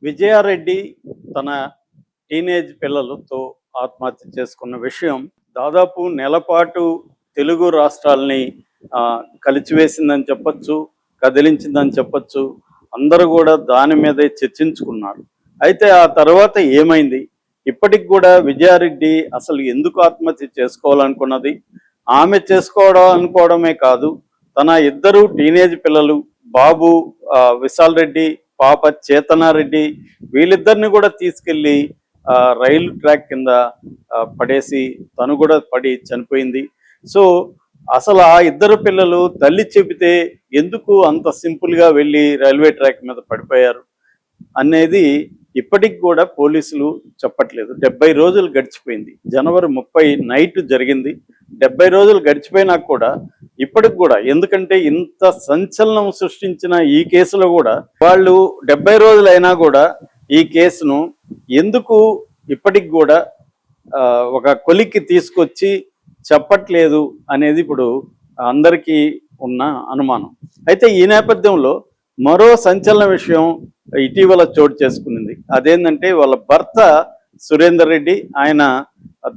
విజయారెడ్డి తన టీనేజ్ పిల్లలతో ఆత్మహత్య చేసుకున్న విషయం దాదాపు నెలపాటు తెలుగు రాష్ట్రాలని కలిచివేసిందని చెప్పచ్చు, కదిలించిందని చెప్పచ్చు. అందరూ కూడా దాని మీదే చర్చించుకున్నారు. అయితే ఆ తర్వాత ఏమైంది? ఇప్పటికి కూడా విజయారెడ్డి అసలు ఎందుకు ఆత్మహత్య చేసుకోవాలనుకున్నది? ఆమె అనుకోవడమే కాదు, తన ఇద్దరు టీనేజ్ పిల్లలు బాబు విశాల్ రెడ్డి, పాప చేతనారెడ్డి, వీళ్ళిద్దరిని కూడా తీసుకెళ్ళి రైలు ట్రాక్ కింద పడేసి తను కూడా పడి చనిపోయింది. సో అసలు ఆ ఇద్దరు పిల్లలు తల్లి చెబితే ఎందుకు అంత సింపుల్గా వెళ్ళి రైల్వే ట్రాక్ మీద పడిపోయారు అనేది ఇప్పటికి కూడా పోలీసులు చెప్పట్లేదు. 70 రోజులు గడిచిపోయింది. జనవరి 30 నైట్ జరిగింది. 70 రోజులు గడిచిపోయినా కూడా ఇప్పటికి కూడా, ఎందుకంటే ఇంత సంచలనం సృష్టించిన ఈ కేసులో కూడా వాళ్ళు 70 రోజులైనా కూడా ఈ కేసును ఎందుకు ఇప్పటికి కూడా ఒక కొలిక్కి తీసుకొచ్చి చెప్పట్లేదు అనేది ఇప్పుడు అందరికీ ఉన్న అనుమానం. అయితే ఈ నేపథ్యంలో మరో సంచలన విషయం ఇటీవల చోటు చేసుకునింది. అదేంటంటే వాళ్ళ భర్త సురేందర్ రెడ్డి, ఆయన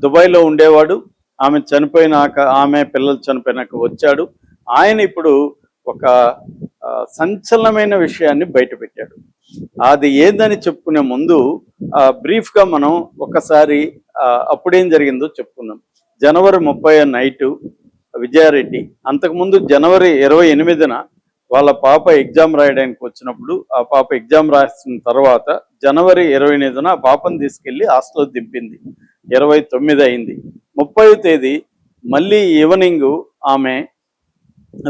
దుబాయ్లో ఉండేవాడు. ఆమె చనిపోయినాక, ఆమె పిల్లలు చనిపోయినాక వచ్చాడు. ఆయన ఇప్పుడు ఒక సంచలనమైన విషయాన్ని బయటపెట్టాడు. అది ఏందని చెప్పుకునే ముందు బ్రీఫ్గా మనం ఒకసారి అప్పుడేం జరిగిందో చెప్పుకుందాం. జనవరి 30 నైటు విజయారెడ్డి, అంతకుముందు జనవరి 28న వాళ్ళ పాప ఎగ్జామ్ రాయడానికి వచ్చినప్పుడు, ఆ పాప ఎగ్జామ్ రాసిన తర్వాత జనవరి 28న ఆ పాపను తీసుకెళ్ళి హాస్టల్లో దింపింది. 29 అయింది. 30వ తేదీ మళ్ళీ ఈవినింగ్ ఆమె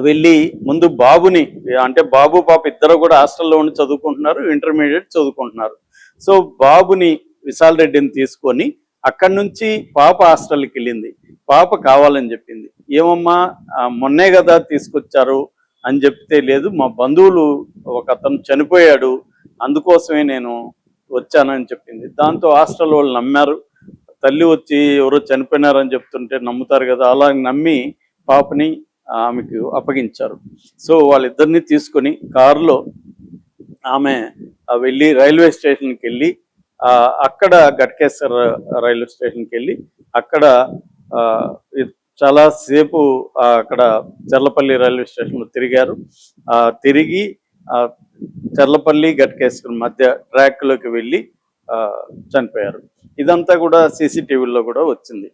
వెళ్ళి ముందు బాబుని, అంటే బాబు పాప ఇద్దరు కూడా హాస్టల్లో ఉండి చదువుకుంటున్నారు, ఇంటర్మీడియట్ చదువుకుంటున్నారు. సో బాబుని, విశాల్ రెడ్డిని తీసుకొని అక్కడి నుంచి పాప హాస్టల్కి వెళ్ళింది. పాప కావాలని చెప్పింది. ఏమమ్మా మొన్నే కదా తీసుకొచ్చారు అని చెప్తే, లేదు మా బంధువులు ఒక అతను చనిపోయాడు, అందుకోసమే నేను వచ్చానని చెప్పింది. దాంతో హాస్టల్ వాళ్ళు నమ్మారు. తల్లి వచ్చి ఎవరో చనిపోయినారని చెప్తుంటే నమ్ముతారు కదా, అలా నమ్మి పాపని ఆమెకు అప్పగించారు. సో వాళ్ళిద్దరిని తీసుకొని కారులో ఆమె వెళ్ళి రైల్వే స్టేషన్కి వెళ్ళి, అక్కడ ఘట్కేసర్ రైల్వే స్టేషన్కి వెళ్ళి అక్కడ చాలాసేపు అక్కడ చర్లపల్లి రైల్వే స్టేషన్లో తిరిగారు. తిరిగి చర్లపల్లి ఘట్కేసర్ మధ్య ట్రాక్లోకి వెళ్ళి చనిపోయారు. ఇదంతా కూడా సీసీటీవీలో కూడా వచ్చింది.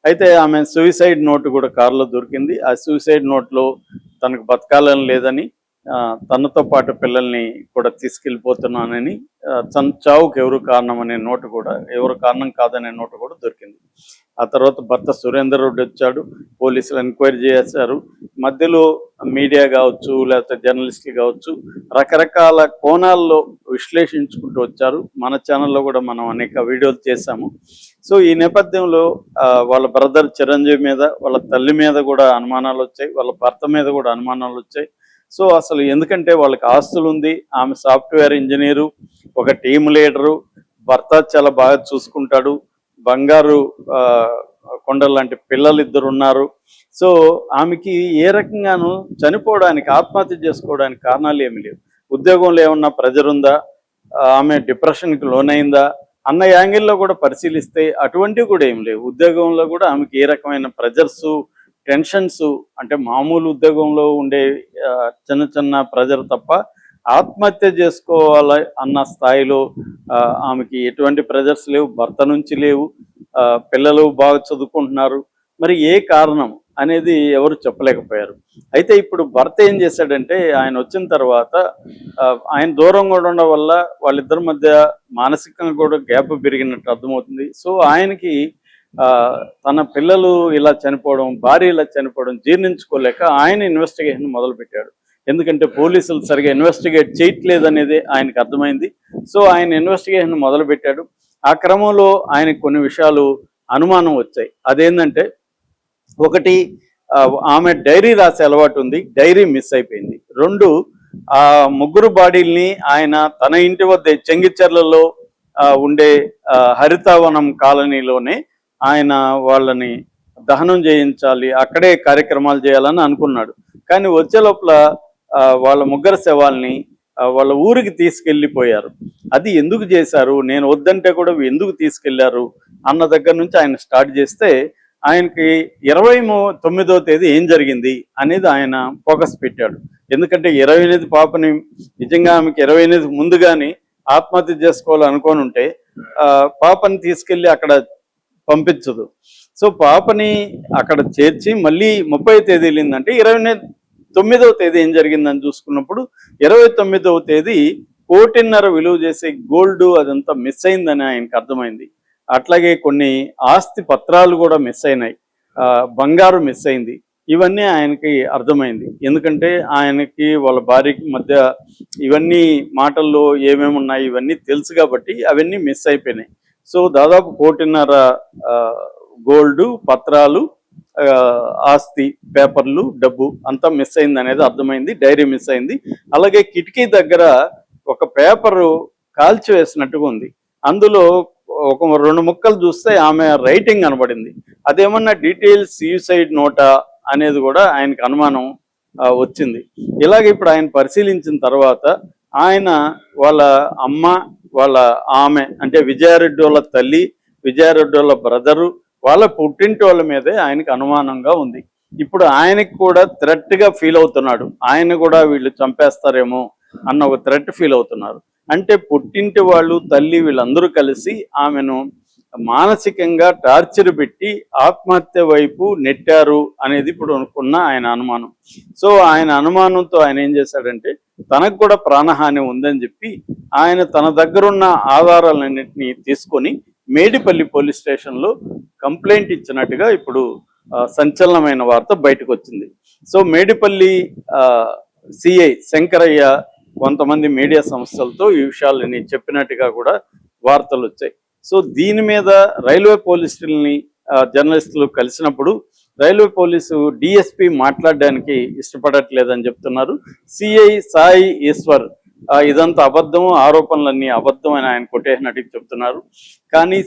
అయితే ఆమె సూసైడ్ నోట్ కూడా కారులో దొరికింది. ఆ సూసైడ్ నోట్లో తనకు బతకాలని లేదని, తనతో పాటు పిల్లల్ని కూడా తీసుకెళ్ళిపోతున్నానని, తన చావుకు ఎవరు కారణం అనే నోటు కూడా, ఎవరు కారణం కాదనే నోటు కూడా దొరికింది. ఆ తర్వాత భర్త సురేందర్ రెడ్డి వచ్చాడు. పోలీసులు ఎంక్వైరీ చేశారు. మధ్యలో మీడియా కావచ్చు, లేకపోతే జర్నలిస్టులు కావచ్చు, రకరకాల కోణాల్లో విశ్లేషించుకుంటూ వచ్చారు. మన ఛానల్లో కూడా మనం అనేక వీడియోలు చేశాము. సో ఈ నేపథ్యంలో వాళ్ళ బ్రదర్ చిరంజీవి మీద, వాళ్ళ తల్లి మీద కూడా అనుమానాలు వచ్చాయి, వాళ్ళ భర్త మీద కూడా అనుమానాలు వచ్చాయి. సో అసలు ఎందుకంటే వాళ్ళకి ఆస్తులు ఉంది, ఆమె సాఫ్ట్వేర్ ఇంజనీరు, ఒక టీం లీడరు, భర్త చాలా బాగా చూసుకుంటాడు, బంగారు కొండలు లాంటి పిల్లలు ఇద్దరు ఉన్నారు. సో ఆమెకి ఏ రకంగానూ చనిపోవడానికి, ఆత్మహత్య చేసుకోవడానికి కారణాలు ఏమి లేవు. ఉద్యోగంలో ఏమన్నా ప్రెజర్ ఉందా, ఆమె డిప్రెషన్కి లోనైందా అన్న యాంగిల్లో కూడా పరిశీలిస్తే అటువంటివి కూడా ఏం లేవు. ఉద్యోగంలో కూడా ఆమెకి ఏ రకమైన ప్రెజర్స్, టెన్షన్స్, అంటే మామూలు ఉద్యోగంలో ఉండే చిన్న చిన్న ప్రెజర్ తప్ప ఆత్మహత్య చేసుకోవాలి అన్న స్థాయిలో ఆమెకి ఎటువంటి ప్రెజర్స్ లేవు, భర్త నుంచి లేవు, పిల్లలు బాగా చదువుకుంటున్నారు. మరి ఏ కారణం అనేది ఎవరు చెప్పలేకపోయారు. అయితే ఇప్పుడు భర్త ఏం చేశాడంటే, ఆయన వచ్చిన తర్వాత ఆయన దూరంగా ఉండడం వల్ల వాళ్ళిద్దరి మధ్య మానసికంగా కూడా గ్యాప్ పెరిగినట్టు అర్థమవుతుంది. సో ఆయనకి తన పిల్లలు ఇలా చనిపోవడం, భార్య ఇలా చనిపోవడం జీర్ణించుకోలేక ఆయన ఇన్వెస్టిగేషన్ మొదలుపెట్టాడు. ఎందుకంటే పోలీసులు సరిగా ఇన్వెస్టిగేట్ చేయట్లేదు అనేది ఆయనకు అర్థమైంది. సో ఆయన ఇన్వెస్టిగేషన్ మొదలుపెట్టాడు. ఆ క్రమంలో ఆయనకు కొన్ని విషయాలు అనుమానం వచ్చాయి. అదేంటంటే, ఒకటి, ఆమె డైరీ రాసే అలవాటు ఉంది, డైరీ మిస్ అయిపోయింది. 2, ఆ ముగ్గురు బాడీల్ని ఆయన తన ఇంటి వద్ద చెంగిచెర్లలో ఉండే హరితవనం కాలనీలోనే ఆయన వాళ్ళని దహనం చేయించాలి, అక్కడే కార్యక్రమాలు చేయాలని అనుకున్నాడు. కానీ వచ్చే లోపల వాళ్ళ ముగ్గురు శవాల్ని వాళ్ళ ఊరికి తీసుకెళ్ళిపోయారు. అది ఎందుకు చేశారు, నేను వద్దంటే కూడా ఎందుకు తీసుకెళ్లారు అన్న దగ్గర నుంచి ఆయన స్టార్ట్ చేస్తే ఆయనకి 29వ తేదీ ఏం జరిగింది అనేది ఆయన ఫోకస్ పెట్టాడు. ఎందుకంటే 28 పాపని నిజంగా ఆమెకి 28 ముందు కానీ ఆత్మహత్య చేసుకోవాలనుకోని ఉంటే పాపని తీసుకెళ్ళి అక్కడ పంపించదు. సో పాపని అక్కడ చేర్చి మళ్ళీ 30వ తేదీ వెళ్ళిందంటే 29వ తేదీ ఏం జరిగిందని చూసుకున్నప్పుడు 29వ తేదీ 1,50,00,000 విలువ చేసే గోల్డ్ అదంతా మిస్ అయిందని ఆయనకు అర్థమైంది. అట్లాగే కొన్ని ఆస్తి పత్రాలు కూడా మిస్ అయినాయి, బంగారు మిస్ అయింది. ఇవన్నీ ఆయనకి అర్థమైంది. ఎందుకంటే ఆయనకి వాళ్ళ భార్యకి మధ్య ఇవన్నీ మాటల్లో ఏమేమి ఉన్నాయి ఇవన్నీ తెలుసు కాబట్టి అవన్నీ మిస్ అయిపోయినాయి. సో దాదాపు 1,50,00,000 గోల్డ్, పత్రాలు, ఆస్తి, పేపర్లు, డబ్బు అంతా మిస్ అయింది అనేది అర్థమైంది. డైరీ మిస్ అయింది. అలాగే కిటికీ దగ్గర ఒక పేపరు కాల్చివేసినట్టుగా ఉంది. అందులో ఒక 2 ముక్కలు చూస్తే ఆమె రైటింగ్ కనబడింది. అదేమన్నా డీటెయిల్స్ సూసైడ్ నోటా అనేది కూడా ఆయనకు అనుమానం వచ్చింది. ఇలాగ ఇప్పుడు ఆయన పరిశీలించిన తర్వాత ఆయన వాళ్ళ అమ్మ, వాళ్ళ ఆమె అంటే విజయారెడ్డి వాళ్ళ తల్లి, విజయారెడ్డి వాళ్ళ బ్రదరు, వాళ్ళ పుట్టింటి వాళ్ళ మీదే ఆయనకు అనుమానంగా ఉంది. ఇప్పుడు ఆయనకి కూడా థ్రెట్గా ఫీల్ అవుతున్నాడు. ఆయన కూడా వీళ్ళు చంపేస్తారేమో అన్న ఒక థ్రెట్ ఫీల్ అవుతున్నారు. అంటే పుట్టింటి వాళ్ళు, తల్లి వీళ్ళందరూ కలిసి ఆమెను మానసికంగా టార్చర్ పెట్టి ఆత్మహత్య వైపు నెట్టారు అనేది ఇప్పుడు ఉన్న ఆయన అనుమానం. సో ఆయన అనుమానంతో ఆయన ఏం చేశాడంటే తనకు కూడా ప్రాణహాని ఉందని చెప్పి ఆయన తన దగ్గరున్న ఆధారాలన్నింటినీ తీసుకొని మేడిపల్లి పోలీస్ స్టేషన్లో కంప్లైంట్ ఇచ్చినట్టుగా ఇప్పుడు సంచలనమైన వార్త బయటకు వచ్చింది. సో మేడిపల్లి సిఐ శంకరయ్య కొంతమంది మీడియా సంస్థలతో ఈ విషయాలని చెప్పినట్టుగా కూడా వార్తలు వచ్చాయి. సో దీని మీద రైల్వే పోలీసుల్ని జర్నలిస్టులు కలిసినప్పుడు రైల్వే పోలీసు డిఎస్పి మాట్లాడడానికి ఇష్టపడట్లేదని చెప్తున్నారు. సిఐ సాయి ఈశ్వర్ ఇదంతా అబద్ధం, ఆరోపణలన్నీ అబద్ధం అని ఆయన కొట్టేసినట్టుగా చెప్తున్నారు. కానీ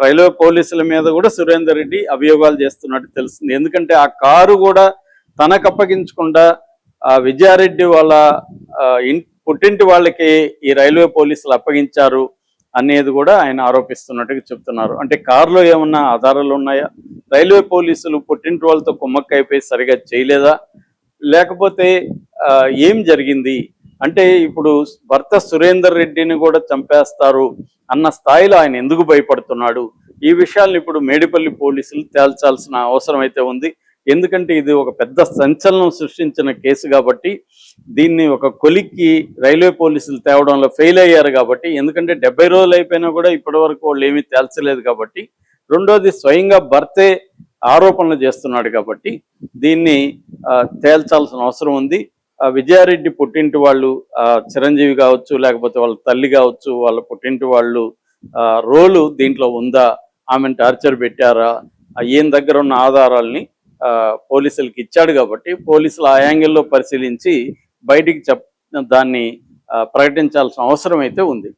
రైల్వే పోలీసుల మీద కూడా సురేందర్ రెడ్డి అభియోగాలు చేస్తున్నట్టు తెలుస్తుంది. ఎందుకంటే ఆ కారు కూడా తనకు అప్పగించకుండా విజయారెడ్డి వాళ్ళ పుట్టింటి వాళ్ళకి ఈ రైల్వే పోలీసులు అప్పగించారు అనేది కూడా ఆయన ఆరోపిస్తున్నట్టుగా చెప్తున్నారు. అంటే కారులో ఏమన్నా ఆధారాలు ఉన్నాయా, రైల్వే పోలీసులు పుట్టింటి వాళ్ళతో కుమ్మక్కైపోయి సరిగా చేయలేదా, లేకపోతే ఏం జరిగింది అంటే ఇప్పుడు భర్త సురేందర్ రెడ్డిని కూడా చంపేస్తారు అన్న స్థాయిలో ఆయన ఎందుకు భయపడుతున్నాడు, ఈ విషయాలను ఇప్పుడు మేడిపల్లి పోలీసులు తేల్చాల్సిన అవసరం అయితే ఉంది. ఎందుకంటే ఇది ఒక పెద్ద సంచలనం సృష్టించిన కేసు కాబట్టి దీన్ని ఒక కొలిక్కి రైల్వే పోలీసులు తేవడంలో ఫెయిల్ అయ్యారు కాబట్టి, ఎందుకంటే 70 రోజులు అయిపోయినా కూడా ఇప్పటి వరకు వాళ్ళు ఏమీ తేల్చలేదు కాబట్టి, రెండోది స్వయంగా భర్తే ఆరోపణలు చేస్తున్నాడు కాబట్టి దీన్ని తేల్చాల్సిన అవసరం ఉంది. విజయారెడ్డి పుట్టింటి వాళ్ళు చిరంజీవి కావచ్చు, లేకపోతే వాళ్ళ తల్లి కావచ్చు, వాళ్ళ పుట్టింటి వాళ్ళు రోలు దీంట్లో ఉందా, ఆమెను టార్చర్ పెట్టారా, ఈయన దగ్గర ఉన్న ఆధారాలని పోలీసులకి ఇచ్చాడు కాబట్టి పోలీసులు ఆ యాంగిల్లో పరిశీలించి బయటికి దాన్ని ప్రకటించాల్సిన అవసరం అయితే ఉంది.